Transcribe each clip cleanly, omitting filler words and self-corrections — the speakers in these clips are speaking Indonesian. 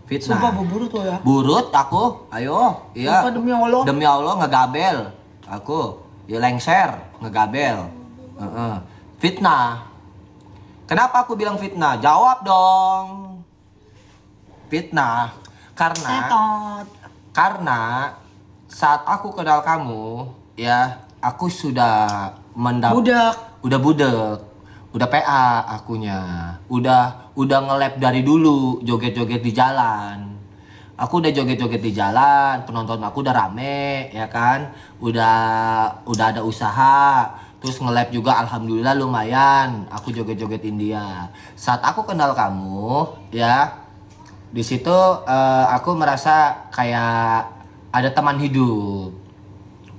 Fitnah. Sumpah burut tuh ya. Burut aku, ayo. Iya. Sumpah demi Allah. Demi Allah ngegabel. Aku, ya lengser, ngegabel. Fitnah. Kenapa aku bilang fitnah? Jawab dong. Fitnah. Karena saat aku kenal kamu, ya, aku sudah udah budek. Udah PA akunya. Udah nge-lab dari dulu, joget-joget di jalan. Aku udah joget-joget di jalan, penonton aku udah rame, ya kan? Udah ada usaha. Terus nge-lab juga alhamdulillah lumayan. Aku joget-jogetin dia. Saat aku kenal kamu, ya, di situ aku merasa kayak ada teman hidup.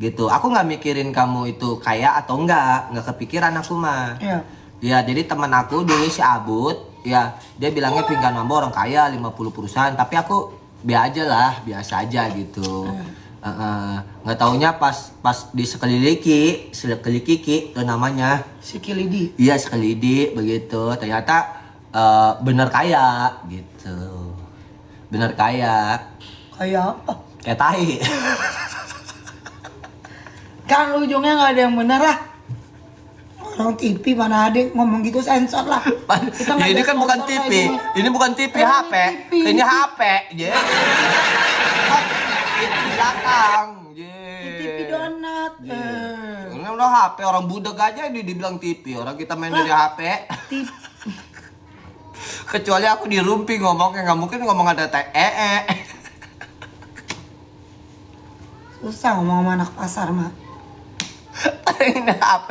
Gitu. Aku nggak mikirin kamu itu kaya atau nggak kepikiran aku mah. Iya. Ya, jadi teman aku dulu si Abud, ya, dia bilangnya Pingkan Mambo orang kaya 50 perusahaan, tapi aku biasa aja gitu. Nggak taunya pas di sekeliliki itu namanya Sikilidi. iya Sekelidi begitu, ternyata bener kaya gitu, bener kaya Kayak apa? kayak tahi. Kan ujungnya nggak ada yang benar lah. Orang TV mana ada ngomong gitu, sensor lah. Kita Ya, ini kan bukan TV, ini bukan TV, HP. Ini HP, je. Itu di belakang, je. TV donat. Ini udah HP, orang budak aja dibilang TV, orang kita main dari HP. Kecuali aku di rumpi ngomongnya, nggak mungkin ngomong ada Susah ngomong sama anak pasar mah. Ini HP.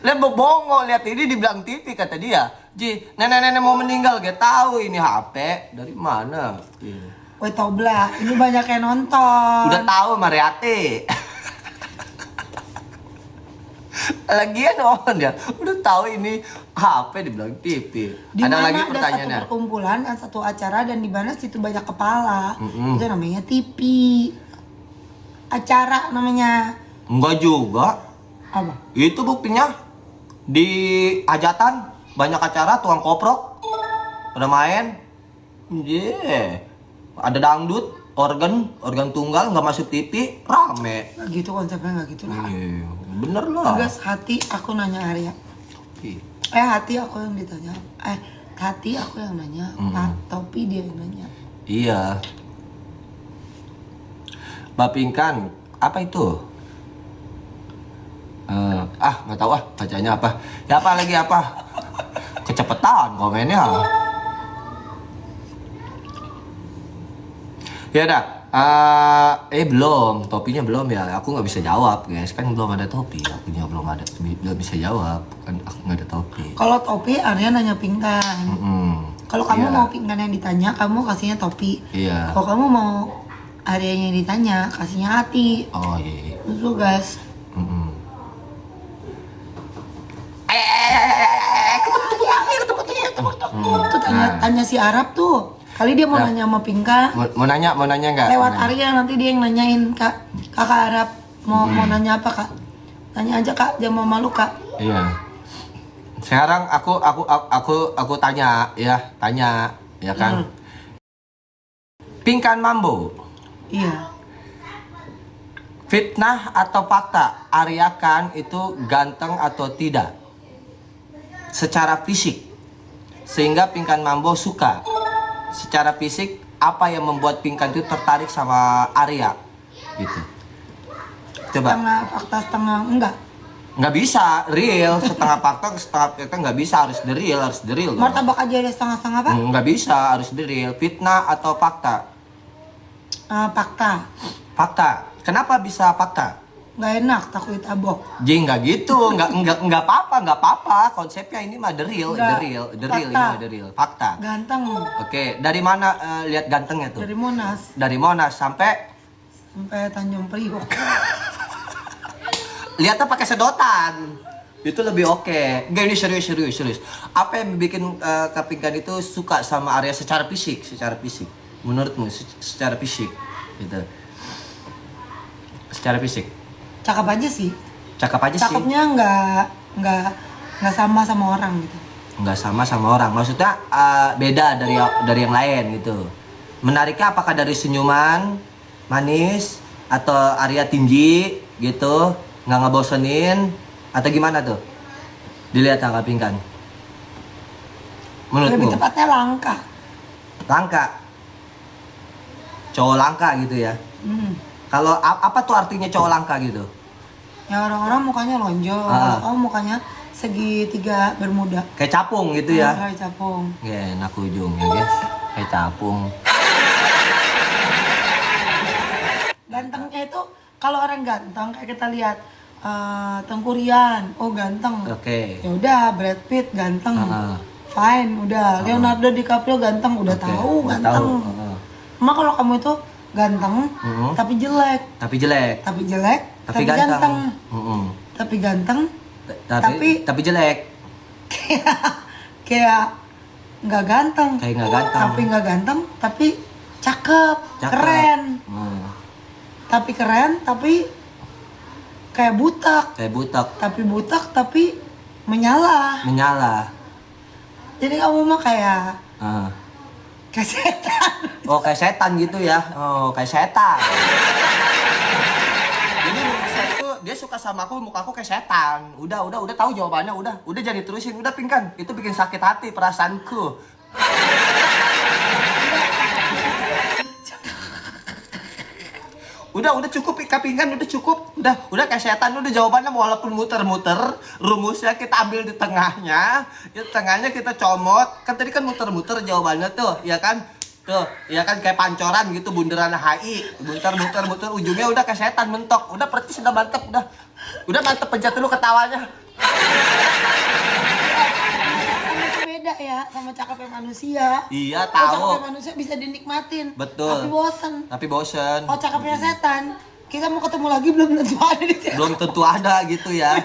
Lihat bobongo, lihat ini dibilang TV kata dia. Ji, nenek-nenek mau meninggal, gak tahu ini HP dari mana. Woi Tobla, ini banyak yang nonton. Udah tahu Mariati. Lagian dia udah tahu ini HP dibilang TV. Di Ada mana lagi ada pertanyaannya. satu perkumpulan dan satu acara dan di mana situ banyak kepala. Itu namanya TV. Acara namanya. Enggak juga. Apa? Itu buktinya di hajatan banyak acara tukang koprok pada main. Ada dangdut, organ tunggal nggak masuk TV, rame. Nggak gitu konsepnya, nggak gitu lah. Bener lah. Tugas hati aku nanya Arya. Hati aku yang ditanya. Hati aku yang nanya. Topi dia yang nanya. Iya. Mbak Pingkan, apa itu? Nggak tahu bacanya apa. Ya apa lagi apa? Kecepetan komennya. Ya dah. Belum, topinya belum ya. Aku nggak bisa jawab, guys. Kan belum ada topi. Akunya belum bisa jawab. Kan aku nggak ada topi. Kalau topi Arya nanya Pingkan. Kalau kamu mau Pingkan yang ditanya, kamu kasihnya topi. Iya. Kalau kamu mau Arya yang ditanya, kasihnya hati. Oh iya. Lu gas. Tuh tanya si Arab tuh. Kali dia mau nanya sama Pingkan. Mau nanya nggak? Lewat Arya nanti dia yang nanyain kakak Arab mau nanya apa kak? Tanya aja kak, jangan malu kak. Iya. Sekarang aku tanya ya kan. Pingkan Mambo. Iya. Fitnah atau fakta? Arya Khan itu ganteng atau tidak? Secara fisik. Sehingga Pingkan Mambo suka. Secara fisik, apa yang membuat Pingkan itu tertarik sama Arya? Gitu. Coba. Setengah fakta, setengah enggak. Nggak bisa, real. Setengah fakta, nggak bisa. Harus the real. Martabak aja ada setengah-setengah apa? Nggak bisa, harus the real. Fitnah atau fakta? Fakta. Fakta. Kenapa bisa fakta? Nggak enak, takut ditabok. Nggak gitu, nggak apa-apa. Konsepnya ini mah the real, ini mah the real. Fakta. Ganteng. Oke, dari mana lihat gantengnya tuh? Dari Monas. Dari Monas sampai Tanjung Priok. Lihatnya pakai sedotan. Itu lebih oke. Nggak, ini serius. Apa yang bikin Pingkan itu suka sama Arya secara fisik? Menurutmu secara fisik gitu. Secara fisik. Cakep aja sih. Cakep aja sih. Cakepnya nggak sama orang gitu. nggak sama orang. Maksudnya beda dari yang lain gitu. Menariknya apakah dari senyuman manis atau Arya tinggi gitu, nggak ngebosenin atau gimana tuh? Dilihat tanggapin. Menurutmu? Lebih tepatnya langka. Langka. Cowok langka gitu ya. Kalau apa tuh artinya cowok langka gitu? Ya orang-orang mukanya lonjong, kalau kamu mukanya segitiga bermuda. Kayak capung gitu ya? Kayak capung. Ya enak ujungnya guys, kayak capung. Gantengnya itu kalau orang ganteng kayak kita lihat Teuku Ryan, oh ganteng. Oke. Ya udah Brad Pitt ganteng. Fine, udah. Leonardo DiCaprio ganteng, udah tahu ganteng. Emang kalau kamu itu ganteng, tapi jelek. Tapi ganteng. Tapi ganteng. Tapi jelek. Kayak nggak ganteng. Tapi nggak ganteng, tapi cakep. Keren. Tapi keren, tapi kayak butak. Tapi butak, tapi menyala. Jadi kamu mah kayak setan. Oh kayak setan gitu ya? Oh kayak setan. Jadi saya itu dia suka sama aku, muka aku kayak setan. Udah tahu jawabannya, udah jadi terusin, udah Pingkan. Itu bikin sakit hati perasaanku. Udah cukup Pingkan, udah cukup. Udah kayak setan, udah jawabannya walaupun muter-muter, rumusnya kita ambil di tengahnya. Di tengahnya kita comot. Kan tadi kan muter-muter jawabannya tuh, ya kan? Tuh, ya kan kayak pancoran gitu bundaran HI. Muter, ujungnya udah kayak setan mentok. Udah berarti sudah mantep, udah mantep, pencet dulu ketawanya. Beda ya sama cakepnya manusia. Iya tahu. Cakepnya manusia bisa dinikmatin. Betul. Tapi bosen. Oh cakepnya setan, kita mau ketemu lagi belum tentu ada di sini. Belum tentu ada gitu ya.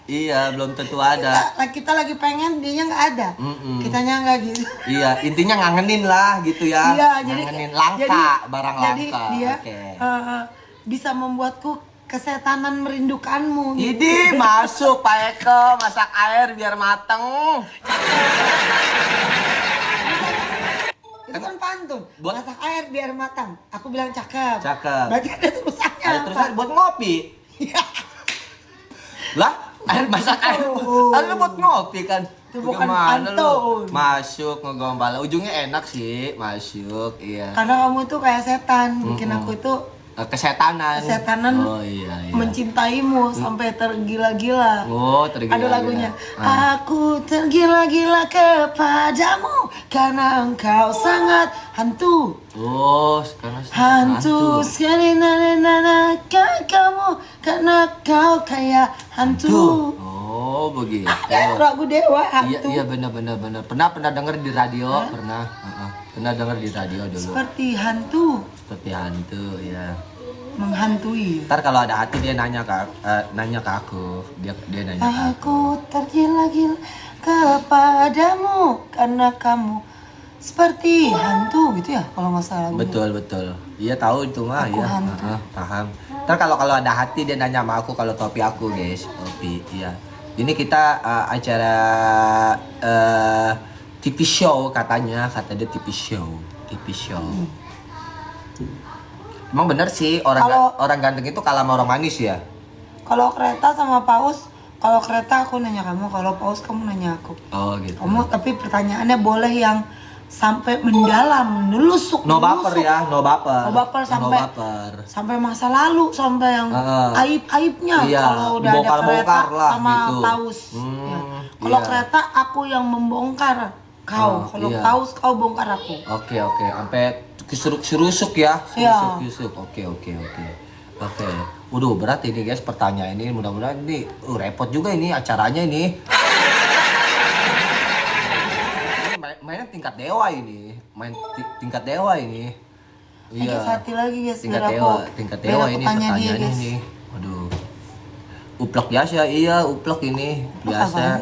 Iya, belum tentu ada. Kita lagi pengen, dianya nggak ada. Kitanya nggak gitu. Iya, intinya ngangenin lah gitu ya. Iya, ngangenin langka, barang jadi langka. Dia bisa membuatku kesetanan merindukanmu. Idi, masuk Pak Eko, masak air biar mateng. Itu kan pantun. Masak air biar matang. Aku bilang cakep. Cakep. Berarti ada terusannya. Ada terusannya buat ngopi. Lah, air masak air. Lalu buat ngopi kan. Itu bukan pantun. pantun. Masuk ngegombal. Ujungnya enak sih, masuk. Iya. Karena kamu itu kayak setan, bikin aku itu kesetanan. Oh iya. Mencintaimu sampai tergila-gila. Oh, tergila-gila. Ada lagunya. Aku tergila-gila kepadamu karena engkau sangat hantu. Oh, karena hantu sekali nana kamu karena kau kayak hantu. Oh, begitu. Lagu Dewa hantu. Iya benar. Pernah denger di radio, pernah denger di radio dulu. Seperti hantu ya. Menghantui. Ntar kalau ada hati dia nanya ke aku, dia nanya ke aku tergila-gila kepadamu karena kamu seperti hantu gitu ya kalau nggak salah. Betul. Iya tahu itu mah ya. Paham. Ntar kalau ada hati dia nanya sama aku kalau topi aku guys, topi. Iya. Ini kita acara TV show kata dia TV show. Emang bener sih orang ganteng itu kalah sama orang manis ya? Kalau kereta sama paus, kalau kereta aku nanya kamu, kalau paus kamu nanya aku. Oh gitu. Kamu tapi pertanyaannya boleh yang sampai mendalam, menelusuk. No baper ya, no baper sampai masa lalu, sampai yang aib-aibnya. Iya, kalau udah ada kereta lah, sama gitu. paus. Ya. Kalau kereta aku yang membongkar kau, kalau paus kau bongkar aku. Oke, sampai keseruk-serusuk ya. Serusuk. Oke. Waduh, berat ini guys pertanyaan ini. Mudah-mudahan ini repot juga ini acaranya ini. Mainnya tingkat dewa ini. Tingkat dewa ini. Iya. Hati lagi guys. Tingkat dewa ini pertanyaan ini. Waduh. Uplok biasa, iya uplok ini biasa.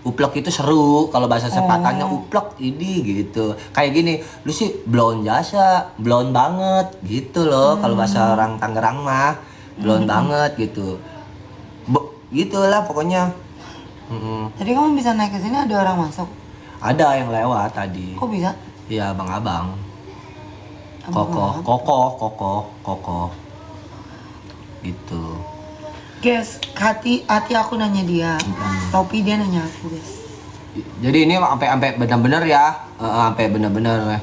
Uplok itu seru, kalau bahasa sepatannya uplok ini gitu. Kayak gini, lu sih blon jasa, blon banget gitu loh. Kalau bahasa orang Tangerang mah, blon banget gitu. Gitulah pokoknya. Jadi kamu bisa naik ke sini ada orang masuk? Ada yang lewat tadi. Kok bisa? Iya, abang-abang. Kokoh. Gitu. Guys, hati aku nanya dia. Tapi dia nanya aku, guys. Jadi ini sampai benar-benar ya. Sampai benar-benar.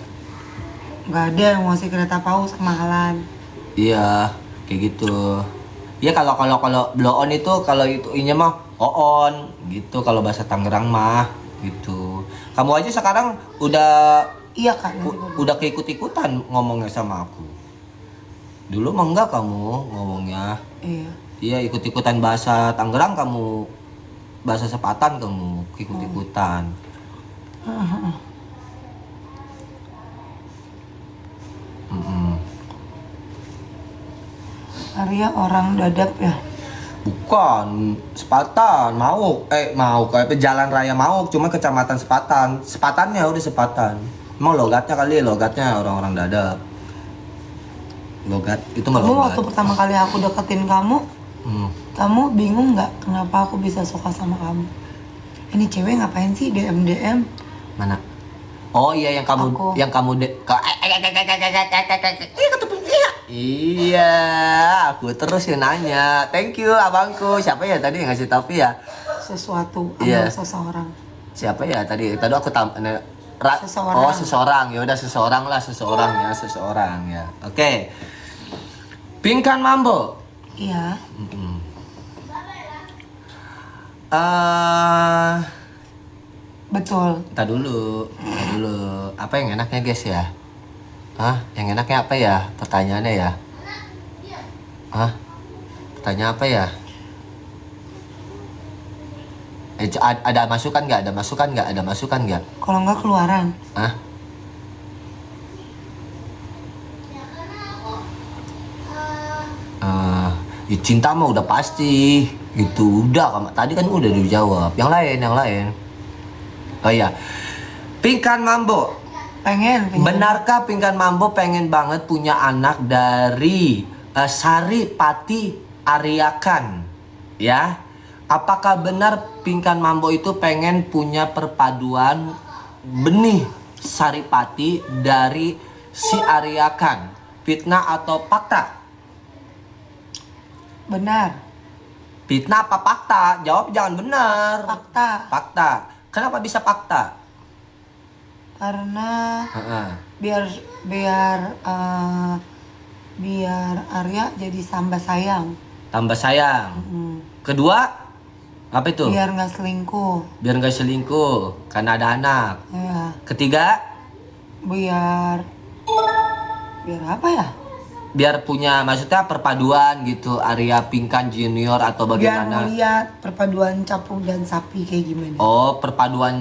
Nggak ada yang mau ngasih kereta paus kemahalan. Iya, kayak gitu. Ya kalau blow on itu kalau itu inya mah on gitu kalau bahasa Tangerang mah gitu. Kamu aja sekarang udah iya kan? Udah keikut-ikutan ngomongnya sama aku. Dulu mah enggak kamu ngomongnya. Iya. Iya, ikut-ikutan bahasa Tangerang kamu. Bahasa Sepatan kamu ikut-ikutan. Arya orang Dadap ya? Bukan, Sepatan, Mauk. Kayak Jalan Raya Mauk, cuma kecamatan Sepatan. Sepatannya udah Sepatan. Emang logatnya orang-orang Dadap. Logat, itu mah Kamu logat. waktu pertama kali aku deketin kamu, kamu bingung nggak kenapa aku bisa suka sama kamu? Ini cewek ngapain sih DM? Mana? Oh iya yang kamu Aku. Iya, aku terus yang nanya. Thank you abangku. Siapa ya tadi yang ngasih tahu ya? Sesuatu Iya. atau seseorang. Siapa ya tadi? Tadi aku Seseorang. Oh, seseorang. Ya udah seseorang ya. Oke. Pingkan Mambo. Iya. Betul. Kita dulu. Apa yang enaknya guys ya? Yang enaknya apa ya? Pertanyaannya ya? Pertanyaan apa ya? Ada masukan nggak? Kalau nggak keluaran. Ya cinta mah udah pasti. Itu udah, tadi kan udah dijawab. Yang lain. Oh iya. Pingkan Mambo. Pengen. Benarkah Pingkan Mambo pengen banget punya anak dari Sari Pati Ariakan? Ya. Apakah benar Pingkan Mambo itu pengen punya perpaduan benih Sari Pati dari si Ariakan? Fitnah atau fakta? Benar. Fitnah apa fakta? Jawab jangan benar. Fakta. Kenapa bisa fakta? Karena biar Arya jadi tambah sayang. Kedua, apa itu? Biar nggak selingkuh. Karena ada anak. Ya. Ketiga, Biar apa ya? biar punya, maksudnya perpaduan gitu, Arya Pingkan Junior atau bagaimana? Biar melihat perpaduan capung dan sapi kayak gimana. Oh, perpaduan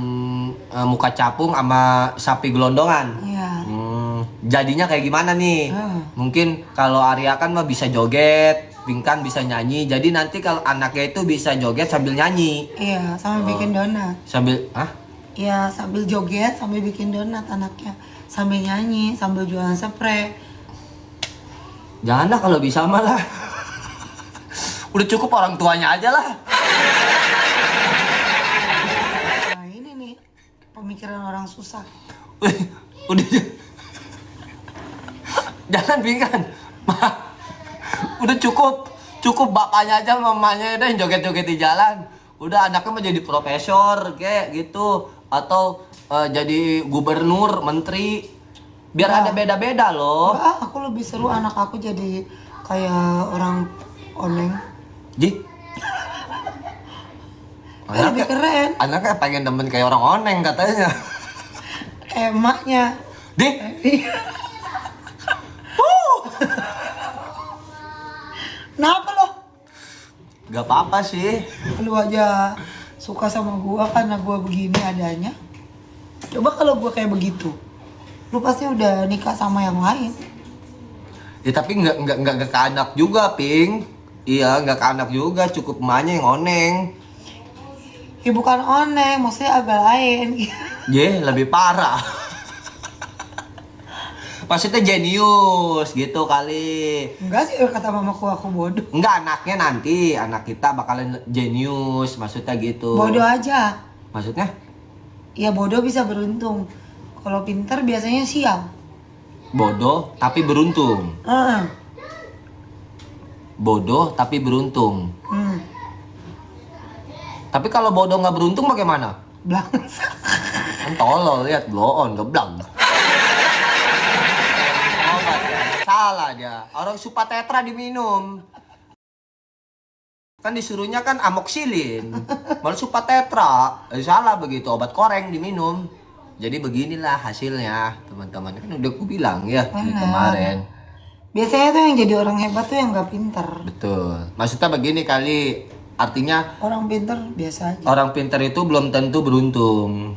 muka capung sama sapi gelondongan. Iya. Jadinya kayak gimana nih? Mungkin kalau Arya kan mah bisa joget, Pingkan bisa nyanyi. Jadi nanti kalau anaknya itu bisa joget sambil nyanyi. Iya, sambil bikin donat. Iya, sambil joget, sambil bikin donat anaknya. Sambil nyanyi, sambil jualan spray. Janganlah kalau bisa malah. Udah cukup orang tuanya aja lah. Nah ini nih pemikiran orang susah. Udah. Jangan Pingkan. Udah cukup bapaknya aja, mamanya udah yang joget-joget di jalan. Udah anaknya mau jadi profesor kayak gitu atau jadi gubernur, menteri. Biar ada beda-beda loh. Aku lebih seru anak aku jadi kayak orang oneng. Lebih keren. Anaknya pengen demen kayak orang oneng katanya. Emaknya. Kenapa lo? Gak apa-apa sih. Lu aja suka sama gua karena gua begini adanya. Coba kalau gua kayak begitu, lu pasti udah nikah sama yang lain. Ya tapi nggak ke anak juga, Ping. Iya, nggak ke anak juga, cukup emaknya yang oneng. Ya bukan oneng, maksudnya agak lain. Lebih parah. Maksudnya jenius gitu kali. Enggak sih, kata mamaku aku bodoh. Enggak, anaknya nanti, anak kita bakalan jenius, maksudnya gitu. Bodoh aja. Maksudnya? Ya bodoh bisa beruntung. Kalau pintar biasanya sial. Bodoh tapi beruntung. Bodoh tapi beruntung. Tapi kalau bodoh nggak beruntung bagaimana? Blangs. Kan tolol, lihat blow on, geblang. Obat ya. Salah dia. Orang Supatetra diminum. Kan disuruhnya kan amoxilin, malah Supatetra. Salah begitu, obat koreng diminum. Jadi beginilah hasilnya, teman-teman. Kan udah aku bilang ya kemarin. Biasanya tuh yang jadi orang hebat tuh yang nggak pintar. Betul. Maksudnya begini kali, artinya orang pintar biasa aja. Orang pintar itu belum tentu beruntung.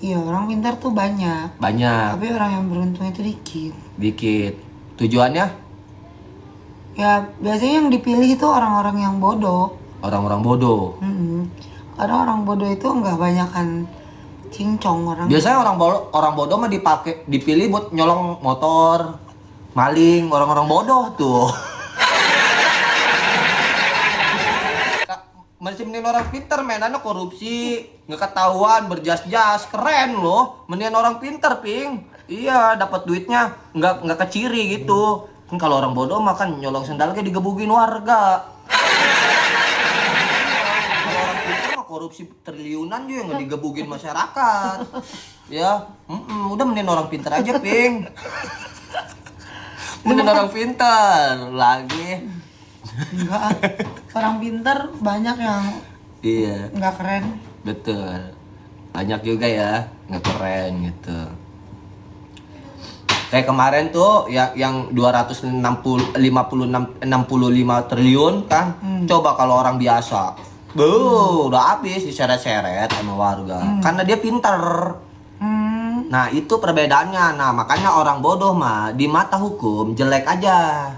Iya, orang pintar tuh banyak. Banyak. Tapi orang yang beruntung itu dikit. Dikit. Tujuannya? Ya biasanya yang dipilih itu orang-orang yang bodoh. Orang-orang bodoh. Karena orang bodoh itu nggak banyakan cincong orang. Biasanya orang bodoh mah dipilih buat nyolong motor, maling, orang-orang bodoh tuh. Masih mending orang pintar, mainannya korupsi, nggak ketahuan, berjas-jas, keren loh. Mendingan orang pintar, Ping. Iya, dapat duitnya nggak keciri gitu. Kan kalau orang bodoh mah kan nyolong sendal kayak digebukin warga. Kalau orang pintar mah korupsi triliunan juga nggak digebukin masyarakat. Ya, udah mending orang pintar aja, Ping. Mending orang pintar lagi. Enggak, orang pintar banyak yang nggak keren. Betul, banyak juga ya nggak keren gitu. Kayak kemarin tuh yang 265 triliun kan. Coba kalau orang biasa, udah habis diseret-seret sama warga. Karena dia pintar. Nah itu perbedaannya. Nah makanya orang bodoh mah di mata hukum jelek aja.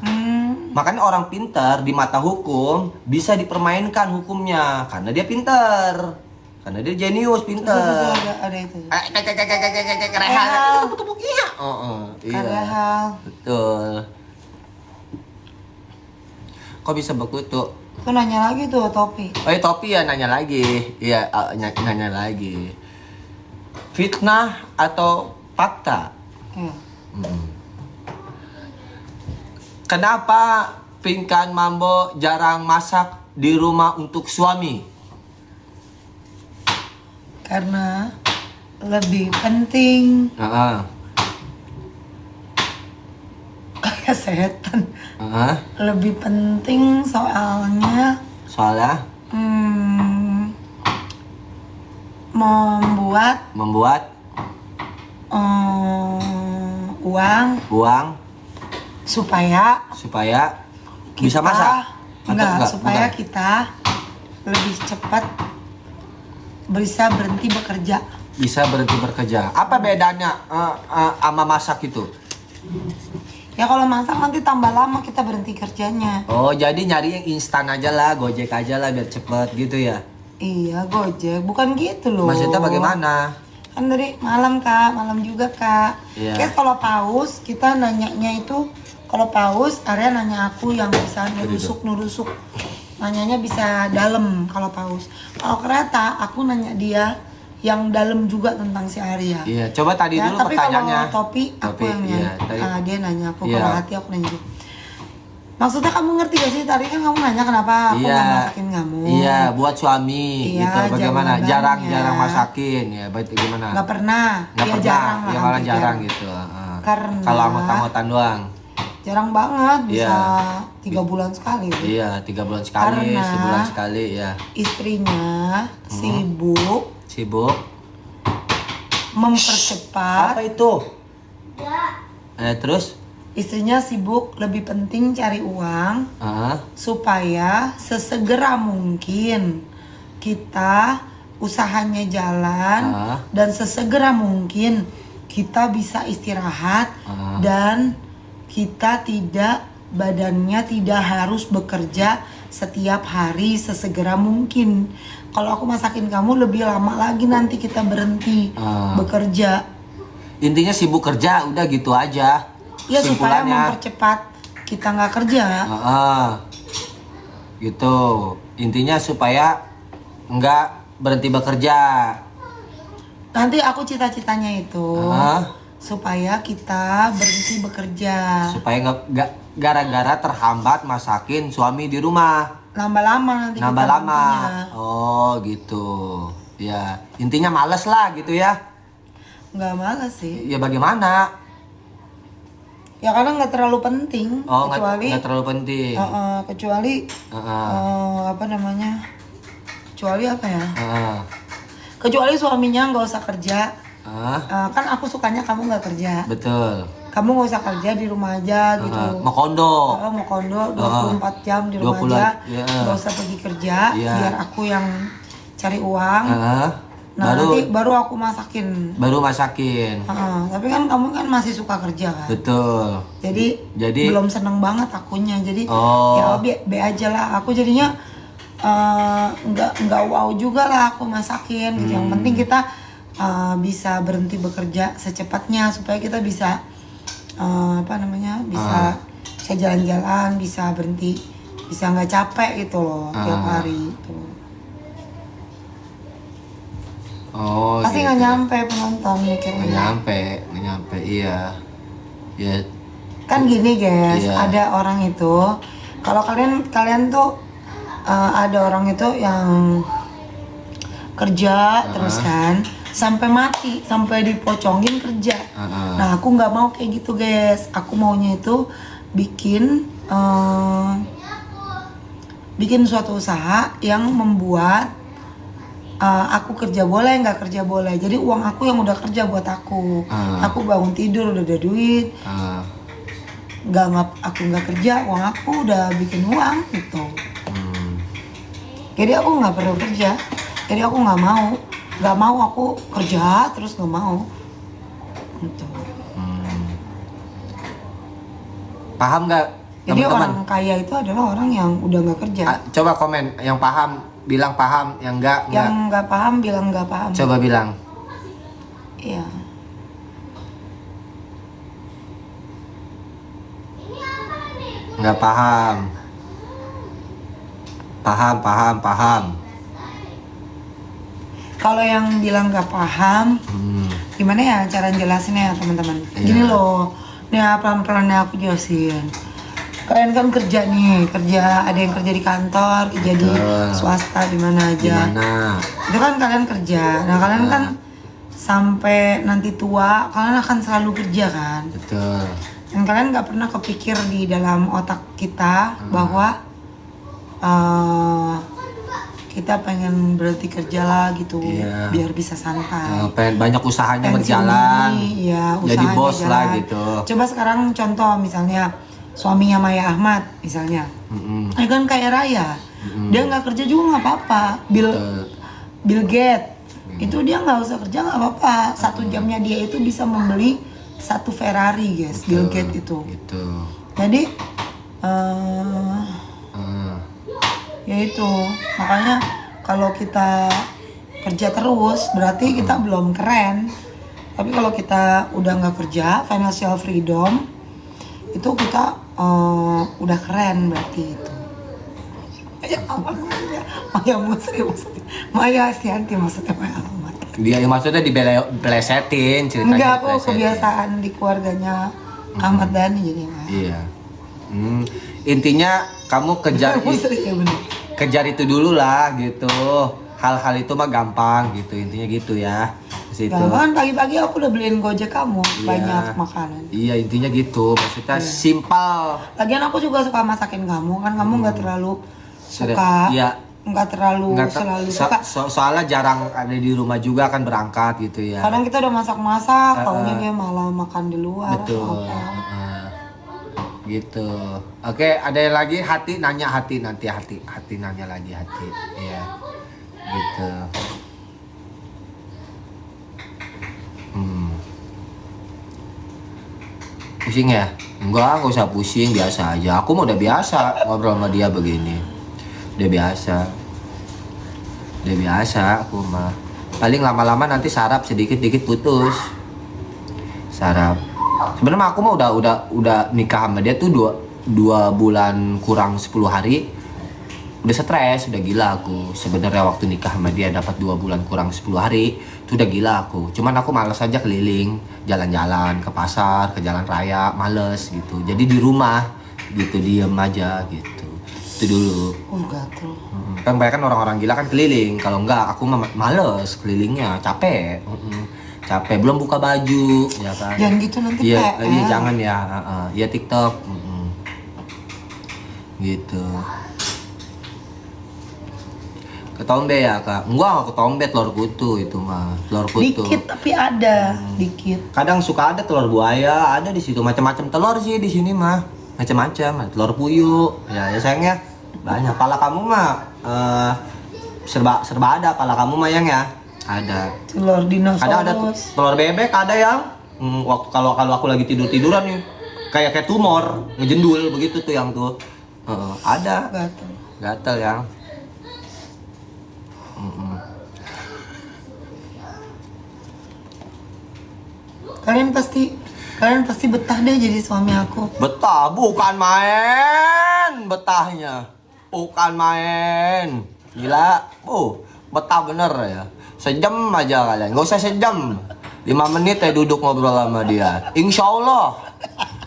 Makanya orang pintar di mata hukum bisa dipermainkan hukumnya karena dia pintar. Karena dia jenius, pintar. Ada itu. Rehal. Iya. Rehal. Betul. Kok bisa begitu? Tuh nanya lagi tuh Topi. Oh iya, Topi ya nanya lagi. Iya, nanya lagi. Fitnah atau fakta? Iya. Kenapa Pinkan Mambo jarang masak di rumah untuk suami? Karena lebih penting. Kayak setan. Lebih penting soalnya. Soalnya? Membuat uang supaya bisa masak. Enggak, supaya kita lebih cepat bisa berhenti bekerja. Bisa berhenti bekerja. Apa bedanya sama masak itu? Ya kalau masak nanti tambah lama kita berhenti kerjanya. Oh, jadi nyari yang instan aja lah, Gojek aja lah biar cepet gitu ya? Iya, Gojek. Bukan gitu loh. Maksudnya bagaimana? Kan dari malam Kak, malam juga Kak. Iya. Kayak kalau paus, kita nanyanya itu, kalau paus, Arya nanya aku yang bisa nurusuk. Nanyanya bisa dalam kalau paus. Kalau kereta, aku nanya dia yang dalam juga tentang si Arya. Iya, coba tadi ya, dulu tapi pertanyaannya. Tapi kalau Topi, aku yang nanya. Iya, Dia nanya aku, iya. kalau Hati aku nanya dia. Maksudnya kamu ngerti gak sih? Tadi kan kamu nanya kenapa aku nggak masakin kamu. Iya, buat suami iya, gitu. Bagaimana? Jarang masakin ya. Gimana? Nggak pernah. Nggak ya, pernah. jarang lah. Ya malah jarang gitu. Karena kalau anggota-anggotan doang. Jarang banget, bisa 3 bulan sekali. Iya, 3 bulan sekali, karena sebulan sekali ya. Istrinya sibuk mempercepat. Apa itu? Terus? Istrinya sibuk lebih penting cari uang supaya sesegera mungkin kita usahanya jalan dan sesegera mungkin kita bisa istirahat dan kita badannya tidak harus bekerja setiap hari sesegera mungkin. Kalau aku masakin kamu lebih lama lagi nanti kita berhenti bekerja. Intinya sibuk kerja, udah gitu aja. Ya supaya mempercepat kita nggak kerja. Gitu. Intinya supaya nggak berhenti bekerja. Nanti aku cita-citanya itu supaya kita berhenti bekerja. Supaya nggak gara-gara terhambat masakin suami di rumah. Lama-lama nanti. Lama-lama. Oh gitu. Ya intinya males lah gitu ya. Nggak males sih. Ya bagaimana? Ya karena nggak terlalu penting. Oh kecuali nggak terlalu penting. Kecuali apa namanya? Kecuali apa ya? Kecuali suaminya nggak usah kerja. Kan aku sukanya kamu nggak kerja. Betul. Kamu nggak usah kerja, di rumah aja gitu. Mau kondo. Mau kondo 24 jam di rumah aja. Nggak usah pergi kerja. Biar aku yang cari uang. Nanti baru aku masakin. Tapi kan kamu kan masih suka kerja kan. Betul. Jadi belum seneng banget akunya. Jadi ya be aja lah. Aku jadinya nggak wow juga lah aku masakin. Gitu. Yang penting kita bisa berhenti bekerja secepatnya supaya kita bisa bisa jalan-jalan, bisa berhenti, bisa nggak capek gitu loh tiap hari itu. Pasti nggak nyampe penonton mikirnya. Nggak nyampe, iya. Ya. Kan gini guys, ada orang itu, kalau kalian tuh ada orang itu yang kerja terus kan, sampai mati, sampai dipocongin kerja. Nah aku nggak mau kayak gitu guys, aku maunya itu bikin suatu usaha yang membuat aku kerja boleh, nggak kerja boleh. Jadi uang aku yang udah kerja buat aku. Aku bangun tidur udah ada duit. Aku nggak kerja, uang aku udah bikin uang gitu. Jadi aku nggak perlu kerja. Jadi aku nggak mau aku kerja terus nggak mau. Gitu. Paham nggak? Jadi orang kaya itu adalah orang yang udah nggak kerja. Coba komen yang paham, bilang paham, yang enggak. Yang nggak paham bilang nggak paham. Coba bilang. Iya. Nggak paham. Paham. Kalau yang bilang nggak paham, gimana ya cara jelasinnya ya teman-teman? Gini loh, nih pelan-pelan aku jelasin. Kalian kan kerja nih, ada yang kerja di kantor, kerja di swasta, di mana aja. Itu kan kalian kerja. Nah kalian kan sampai nanti tua, kalian akan selalu kerja kan. Betul. Dan kalian nggak pernah kepikir di dalam otak kita bahwa kita pengen berhenti kerja lah gitu, biar bisa santai. Pengen banyak usahanya berjalan, jadi bos jalan lah gitu. Coba sekarang contoh misalnya suaminya Maya Ahmad misalnya, kan kaya raya, dia nggak kerja juga nggak apa-apa. Bill Gates itu dia nggak usah kerja nggak apa-apa. 1 jamnya dia itu bisa membeli 1 Ferrari guys. Bill Gates itu. Jadi ya itu makanya kalau kita kerja terus berarti kita belum keren, tapi kalau kita udah nggak kerja, financial freedom, itu kita udah keren berarti itu. Maya Estianti maksudnya Maya Ahmad. Dia maksudnya dibelesetin ceritanya. Enggak, aku kebiasaan di keluarganya Ahmad Dhani jadi Maya. Iya. Intinya kamu kejar itu dulu lah gitu. Hal-hal itu mah gampang gitu, intinya gitu ya. Gampang, pagi-pagi aku udah beliin Gojek kamu banyak makanan. Iya intinya gitu, maksudnya simpel. Lagian aku juga suka masakin kamu kan, kamu nggak terlalu suka. Iya. Nggak terlalu selalu suka. Soalnya jarang ada di rumah juga kan berangkat gitu ya. Kadang kita udah masak-masak, taunya dia malah makan di luar. Betul. Gitu. Oke, ada yang lagi nanya hati nanya lagi hati. Iya. Gitu. Pusing ya? Enggak usah pusing, biasa aja. Aku mau udah biasa ngobrol sama dia begini. Udah biasa aku mah. Paling lama-lama nanti saraf sedikit-dikit putus. Saraf. Sebenarnya aku mah udah nikah sama dia tuh 2 bulan kurang 10 hari. udah stres, udah gila aku. Sebenarnya waktu nikah sama dia dapat 2 bulan kurang 10 hari, itu udah gila aku. Cuman aku males aja keliling, jalan-jalan ke pasar, ke jalan raya, males gitu. Jadi di rumah gitu, diem aja gitu. Itu dulu. Oh, gatel. Kan banyak kan orang-orang gila kan keliling. Kalau enggak, aku males kelilingnya, capek. Capek, belum buka baju, ya kan. Jangan gitu nanti iya, iya jangan ya. Iya TikTok. Gitu. Ketombe ya kak? Enggak ketombe, telur kutu itu mah, telur kutu. Dikit tapi ada, dikit. Kadang suka ada telur buaya, ada di situ macam-macam telur sih di sini mah, macam-macam. Telur puyuh, ya sayangnya banyak. Pala kamu mah serba ada, pala kamu mah yang ya ada. Telur dinosaurus. Ada telur bebek, ada yang waktu kalau aku lagi tiduran nih, kayak tumor ngejendul begitu tuh yang tuh. Ada. Gatel yang. Kalian pasti betah deh jadi suami aku. Betah, bukan main betahnya. Bukan main. Gila, betah bener ya. Sejam aja kalian, gak usah sejam. 5 menit ya duduk ngobrol sama dia. Insya Allah.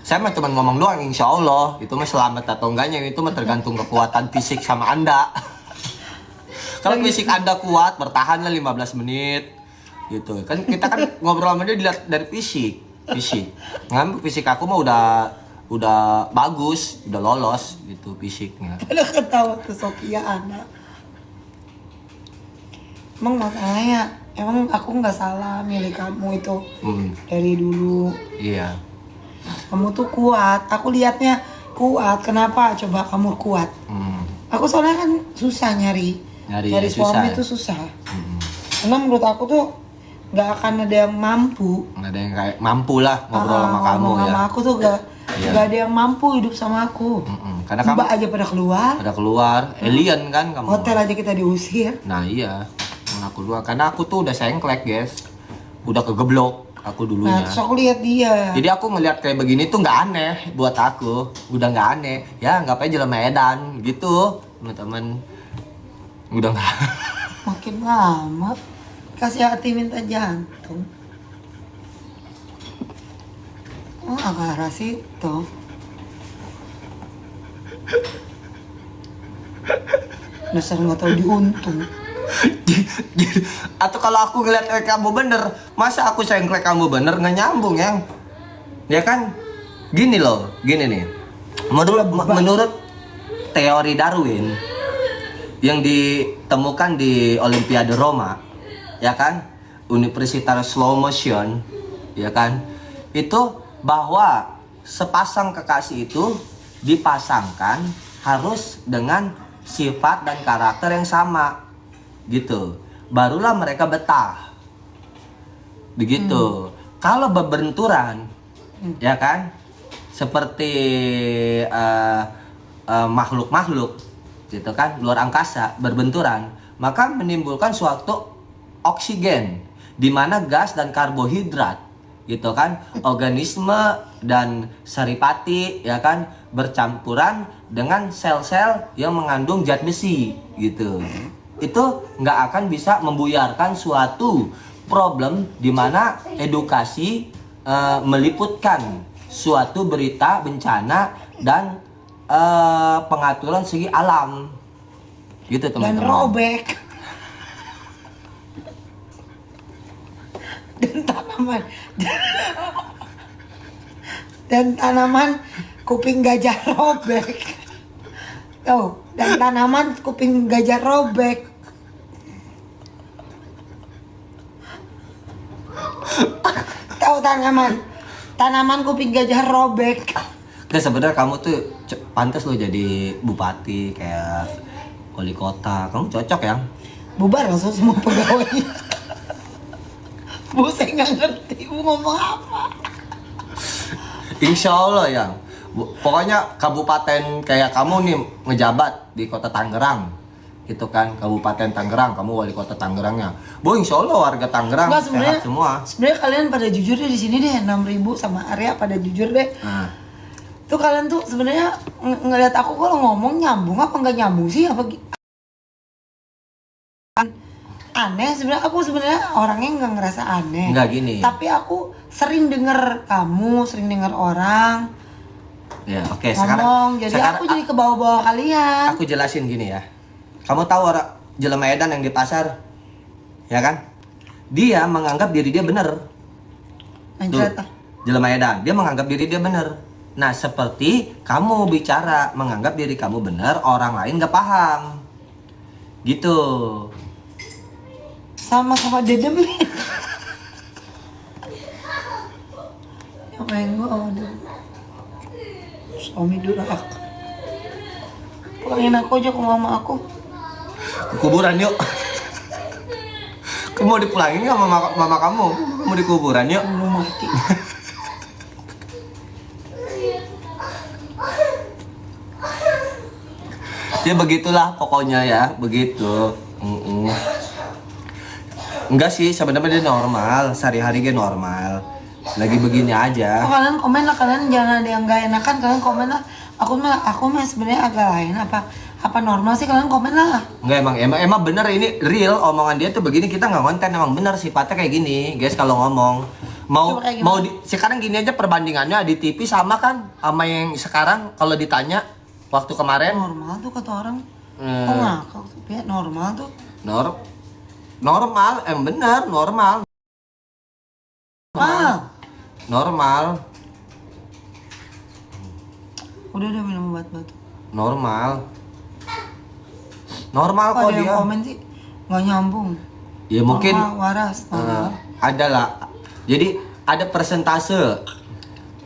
Saya mah cuma ngomong doang, insya Allah. Itu mah selamat atau enggaknya, itu mah tergantung kekuatan fisik sama Anda. Kalau fisik Anda kuat, bertahanlah 15 menit. Gitu kan, kita kan ngobrol sama dia dilihat dari fisik. Ngambil fisik aku mah udah bagus, udah lolos gitu fisiknya. Kalau ketawa tuh Sophia anak. Emang masalahnya, emang aku nggak salah milih kamu itu dari dulu. Iya. Kamu tuh kuat, aku liatnya kuat. Kenapa coba kamu kuat? Aku soalnya kan susah nyari suami itu susah. Karena menurut aku tuh nggak akan ada yang mampu. Nggak ada yang kayak mampu lah ngobrol sama kamu ya. Sama aku tuh nggak ada yang mampu hidup sama aku. Karena kamu aja pada keluar. Alien kan kamu. Hotel aja kita diusir. Nah iya, aku keluar karena aku tuh udah sengklek guys, udah kegeblok aku dulunya. Nah terus aku lihat dia. Jadi aku ngeliat kayak begini tuh nggak aneh buat aku, udah nggak aneh. Ya nggak apa jalan Medan gitu, teman-teman. Udah nggak. Makin lama kasih hati minta jantung. Agak arah situ. Dasar nggak tahu diuntung. Atau kalau aku ngeliat kamu bener, masa aku sengklek kamu bener nggak nyambung ya kan? Gini nih. Menurut teori Darwin yang ditemukan di Olimpiade Roma, ya kan, Universitas Slow Motion, ya kan, itu bahwa sepasang kekasih itu dipasangkan harus dengan sifat dan karakter yang sama, gitu, barulah mereka betah, begitu. Kalau berbenturan, ya kan, seperti makhluk-makhluk, gitu kan, luar angkasa berbenturan, maka menimbulkan suatu oksigen, di mana gas dan karbohidrat, gitu kan, organisme dan saripati, ya kan, bercampuran dengan sel-sel yang mengandung zat besi, gitu. Itu nggak akan bisa membuyarkan suatu problem di mana edukasi meliputkan suatu berita bencana dan pengaturan segi alam, gitu teman-teman. Dan robek. Dan tanaman kuping gajah robek. Tuh, dan tanaman kuping gajah robek. Tahu tanaman kuping gajah robek. Nah, sebenarnya kamu tuh pantas lo jadi bupati kayak wali kota. Kamu cocok ya? Bubar langsung semua pegawai. Bu, saya nggak ngerti bu ngomong apa. Insya Allah ya. Pokoknya kabupaten kayak kamu nih ngejabat di kota Tangerang, gitu kan, Kabupaten Tangerang, kamu wali kota Tangerangnya. Bu, insya Allah warga Tangerang sehat semua. Sebenarnya kalian pada jujur deh di sini deh, 6.000 sama Arya pada jujur deh. Nah, Tuh kalian tuh sebenarnya ngeliat aku kalau ngomong nyambung apa nggak nyambung sih apa aneh sebenarnya. Aku sebenarnya orangnya nggak ngerasa aneh. Nggak gini. Tapi aku sering denger kamu, sering denger orang. Ya oke. Ngomong, jadi aku jadi kebawa-bawa kalian. Aku jelasin gini ya. Kamu tahu orang jelema edan yang di pasar, ya kan? Dia menganggap diri dia benar. Jelema edan, dia menganggap diri dia benar. Nah, seperti kamu bicara menganggap diri kamu benar, orang lain gak paham. Gitu. Sama-sama dedem nih. Yang main gua suami durak. Pulangin aku aja ke mama aku. Ke kuburan yuk. Kamu mau dipulangin nggak mama kamu? Kamu di kuburan yuk. Belum mati. Ya begitulah pokoknya ya, begitu. Enggak sih, sebenarnya dia normal, sehari-hari dia normal. Lagi begini aja. Oh, kalian komen lah, kalian jangan ada yang nggak enakan, kalian komen lah. Aku mah sebenarnya agak lain apa normal sih, kalian komen lah. Enggak, emang bener, ini real omongan dia tuh begini, kita nggak konten, emang bener sifatnya kayak gini guys. Kalau ngomong sekarang gini aja perbandingannya di TV sama kan sama yang sekarang. Kalau ditanya waktu kemarin normal tuh kata orang. Oh ngakak tuh ya, normal tuh normal, bener normal. Udah minum obat batu. Normal kok ada dia. Yang komen sih nggak nyambung. Ya mungkin waras. Ada lah. Jadi ada persentase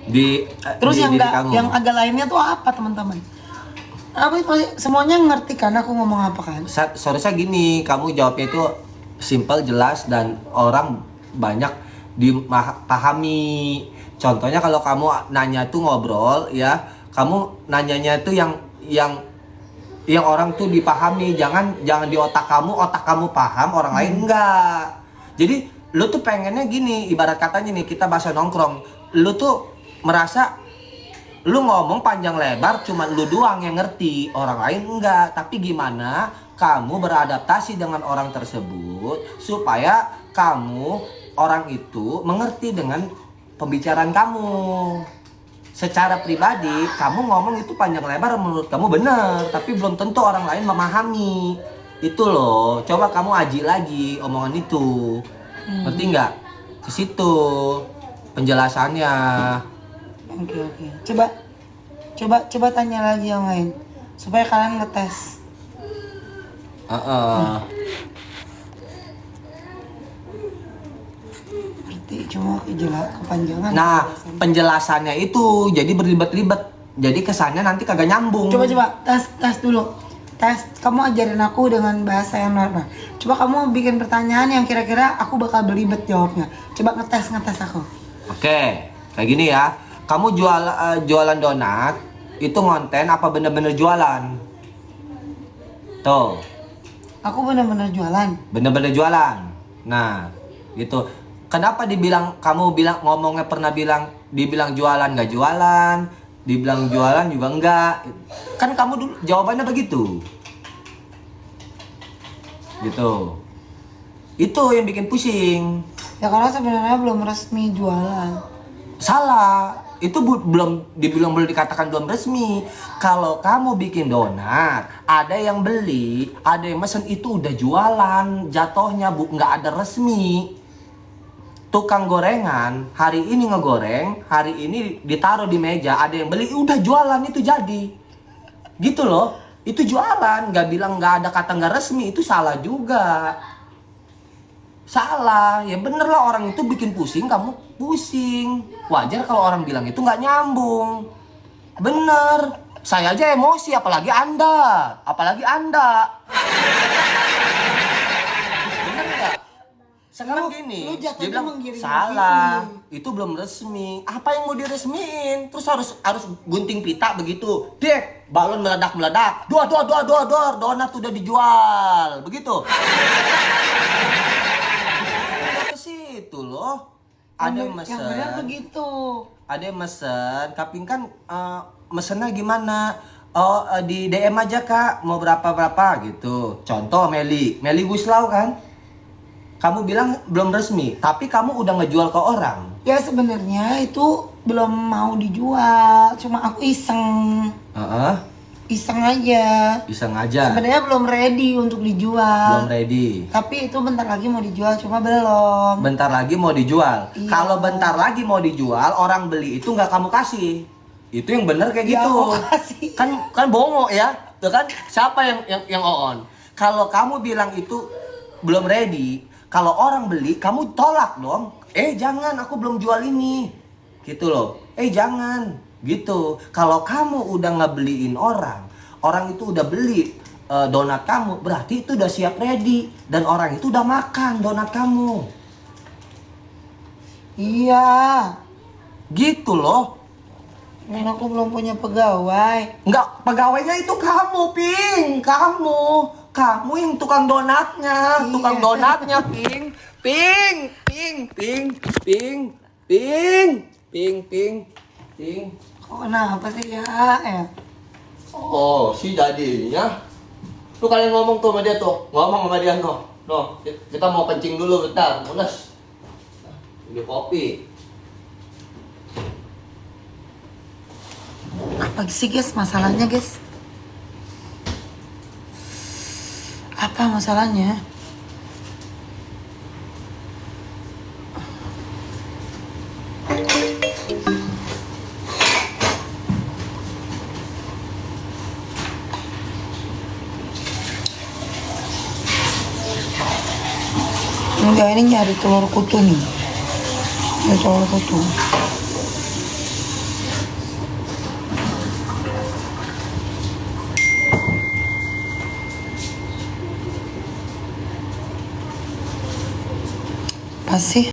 di terus di yang diri kamu. Yang agak lainnya tuh apa teman-teman? Apa semuanya ngerti kan aku ngomong apa kan? Seharusnya gini, kamu jawabnya itu simple, jelas, dan orang banyak dipahami. Contohnya kalau kamu nanya tuh ngobrol ya, kamu nanyanya tuh yang orang tuh dipahami, jangan di otak kamu paham, orang lain enggak. Jadi lu tuh pengennya gini, ibarat katanya nih, kita bahasa nongkrong, lu tuh merasa lu ngomong panjang lebar cuma lu doang yang ngerti, orang lain enggak. Tapi gimana kamu beradaptasi dengan orang tersebut supaya kamu, orang itu mengerti dengan pembicaraan kamu. Secara pribadi kamu ngomong itu panjang lebar menurut kamu benar, tapi belum tentu orang lain memahami. Itu loh, coba kamu aji lagi omongan itu. Ngerti nggak? Ke situ penjelasannya. Oke. Coba tanya lagi yang lain supaya kalian ngetes. Ngerti, cuma kepanjangan. Nah, penjelasannya itu jadi berlibat-libat. Jadi kesannya nanti kagak nyambung. Coba tes dulu. Tes, kamu ajarin aku dengan bahasa yang normal. Coba kamu bikin pertanyaan yang kira-kira aku bakal belibet jawabnya. Coba ngetes aku. Oke, kayak gini ya. Kamu jualan donat, itu ngonten apa bener-bener jualan? Tuh. Aku bener-bener jualan. Bener-bener jualan. Nah, gitu. Kenapa kamu ngomongnya pernah dibilang jualan nggak jualan, dibilang jualan juga enggak? Kan kamu dulu jawabannya begitu. Gitu. Itu yang bikin pusing. Ya karena sebenarnya belum resmi jualan. Salah. Itu belum dikatakan belum resmi. Kalau kamu bikin donat, ada yang beli, ada yang mesen, itu udah jualan. Jatohnya nggak ada resmi. Tukang gorengan hari ini ngegoreng, hari ini ditaruh di meja, ada yang beli, udah jualan, itu jadi. Gitu loh. Itu jualan, nggak bilang nggak ada kata nggak resmi, itu salah juga. Salah, ya bener lah, orang itu bikin pusing, kamu pusing. Wajar kalau orang bilang itu nggak nyambung. Bener, saya aja emosi, apalagi Anda. Bener nggak? Sekarang gini, dia bilang salah, itu belum resmi. Apa yang mau diresmiin? Terus harus gunting pita begitu. Dek, balon meledak. Dor, donat udah dijual. Begitu. Ke situ loh. Ada yang mesen. Yang benar begitu. ada yang mesen, Kaping kan mesennya gimana? Oh, di DM aja Kak, mau berapa gitu. Contoh Meli Guslau kan? Kamu bilang belum resmi, tapi kamu udah ngejual ke orang. Ya sebenarnya itu belum mau dijual, cuma aku iseng. Iseng aja. Sebenarnya belum ready untuk dijual. Belum ready. Tapi itu bentar lagi mau dijual, cuma belum. Bentar lagi mau dijual. Iya. Kalau bentar lagi mau dijual, orang beli itu nggak kamu kasih. Itu yang bener kayak gitu. Aku kasih. Kan bongo ya. Tuh kan siapa yang on? Kalau kamu bilang itu belum ready, kalau orang beli kamu tolak dong. Jangan, aku belum jual ini. Gitu loh. Jangan. Gitu. Kalau kamu udah ngebeliin orang itu udah beli donat kamu, berarti itu udah siap ready dan orang itu udah makan donat kamu. Iya. Gitu loh. Kan aku belum punya pegawai. Enggak, pegawainya itu kamu, Ping. Kamu yang tukang donatnya, Iya. tukang donatnya, Ping. Ping. Kok kenapa sih ya? Oh, si jadinya. Tuh kalian ngomong tuh sama dia tuh. Ngomong sama dia tuh. No, kita mau kencing dulu bentar. Mules. Ini kopi. Apa sih guys masalahnya guys? Apa masalahnya? Enggak, ini nyari telur kutu nih. Ada telur kutu. Apa sih?